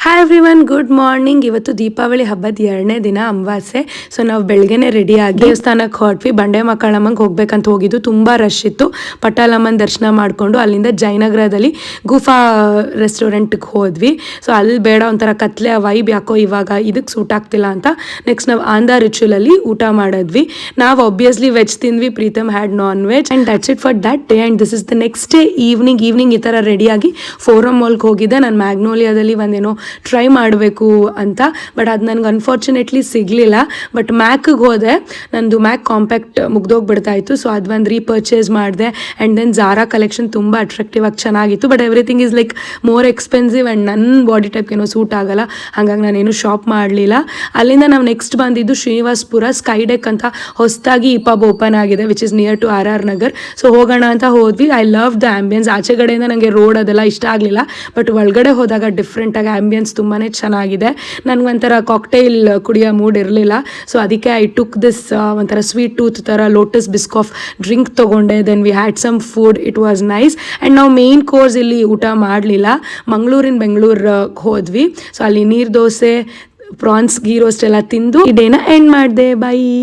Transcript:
Hi everyone, good morning. ಇವತ್ತು ದೀಪಾವಳಿ ಹಬ್ಬದ 2ನೇ ದಿನ, ಅಮಾವಾಸ್ಯೆ. ಸೊ ನಾವು ಬೆಳಗ್ಗೆನೆ ರೆಡಿಯಾಗಿ ದೇವಸ್ಥಾನಕ್ಕೆ ಹೊರಟ್ವಿ. ಬಂಡೆ ಮಕ್ಕಳಮ್ಮಂಗೆ ಹೋಗ್ಬೇಕಂತ ಹೋಗಿದ್ದು. ತುಂಬ ರಶ್ ಇತ್ತು. ಪಟಾಲಮ್ಮನ ದರ್ಶನ ಮಾಡಿಕೊಂಡು ಅಲ್ಲಿಂದ ಜಯನಗರದಲ್ಲಿ ಗುಫಾ ರೆಸ್ಟೋರೆಂಟ್ಗೆ ಹೋದ್ವಿ. ಸೊ ಅಲ್ಲಿ ಬೇಡ, ಒಂಥರ ಕತ್ಲೆ ವೈಬ್ ಯಾಕೋ ಇವಾಗ ಇದಕ್ಕೆ ಸೂಟ್ ಆಗ್ತಿಲ್ಲ ಅಂತ ನೆಕ್ಸ್ಟ್ ನಾವು ಆಂಧ್ರ ರಿಚುವಲಲ್ಲಿ ಊಟ ಮಾಡಿದ್ವಿ. ನಾವು ಒಬ್ವಿಯಸ್ಲಿ ವೆಜ್ ತಿಂದ್ವಿ. Pritam had non veg and that's it for that day. And this is the next day evening ಈ ಥರ ರೆಡಿಯಾಗಿ ಫೋರಮ್ ಮಾಲ್ಗೆ ಹೋಗಿದ್ದೆ. ನಾನು ಮ್ಯಾಗ್ನೋಲಿಯಾದಲ್ಲಿ ಒಂದೇನೋ ಟ್ರೈ ಮಾಡಬೇಕು ಅಂತ, ಬಟ್ ಅದು ನನಗೆ ಅನ್ಫಾರ್ಚುನೇಟ್ಲಿ ಸಿಗಲಿಲ್ಲ. ಬಟ್ ಮ್ಯಾಕ್ಗೆ ಹೋದೆ, ನಂದು ಮ್ಯಾಕ್ ಕಾಂಪ್ಯಾಕ್ಟ್ ಮುಗ್ದೋಗ್ಬಿಡ್ತಾ ಇತ್ತು. ಸೊ ಅದು ಒಂದು ರೀಪರ್ಚೇಸ್ ಮಾಡಿದೆ. ಆ್ಯಂಡ್ ದೆನ್ ಜಾರಾ ಕಲೆಕ್ಷನ್ ತುಂಬ ಅಟ್ರಾಕ್ಟಿವ್ ಆಗಿ ಚೆನ್ನಾಗಿತ್ತು. But everything is like more expensive and ನನ್ನ ಬಾಡಿ ಟೈಪ್ಗೆ ಏನೋ ಸೂಟ್ ಆಗಲ್ಲ. ಹಾಗಾಗಿ ನಾನೇನು ಶಾಪ್ ಮಾಡಲಿಲ್ಲ. ಅಲ್ಲಿಂದ ನಾವು ನೆಕ್ಸ್ಟ್ ಬಂದಿದ್ದು ಶ್ರೀನಿವಾಸ್ಪುರ ಸ್ಕೈಡೆಕ್ ಅಂತ ಹೊಸದಾಗಿ ಈ ಪಬ್ ಓಪನ್ ಆಗಿದೆ, which is near to RR Nagar. So ಹೋಗೋಣ ಅಂತ ಹೋದ್ವಿ. I love the ambience. ಆಚೆಗಡೆಯಿಂದ ನನಗೆ ರೋಡ್ ಅದೆಲ್ಲ ಇಷ್ಟ ಆಗಲಿಲ್ಲ, ಬಟ್ ಒಳಗಡೆ ಹೋದಾಗ ಡಿಫ್ರೆಂಟಾಗಿ ಆ್ಯಂಬಿಯನ್ಸ್ ತುಂಬಾ ಚೆನ್ನಾಗಿದೆ. ನನಗೊಂಥರ ಕಾಕ್ಟೈಲ್ ಕುಡಿಯೋ ಮೂಡ್ ಇರಲಿಲ್ಲ. ಸೊ ಅದಕ್ಕೆ ಐ ಟುಕ್ ದಿಸ್ ಒಂಥರ ಸ್ವೀಟ್ ಟೂತ್ ಥರ ಲೋಟಸ್ ಬಿಸ್ಕಾಫ್ ಡ್ರಿಂಕ್ ತೊಗೊಂಡೆ. Then we had some food, it was nice. And ನಾವು ಮೇನ್ ಕೋರ್ಸ್ ಇಲ್ಲಿ ಊಟ ಮಾಡಲಿಲ್ಲ. ಬೆಂಗಳೂರು ಹೋದ್ವಿ. ಸೊ ಅಲ್ಲಿ ನೀರು ದೋಸೆ, ಪ್ರಾನ್ಸ್, ಗೀ ರೋಸ್ಟ್ ಎಲ್ಲ ತಿಂದು ಈ ಡೇನ ಎಂಡ್ ಮಾಡಿದೆ. ಬಾಯಿ.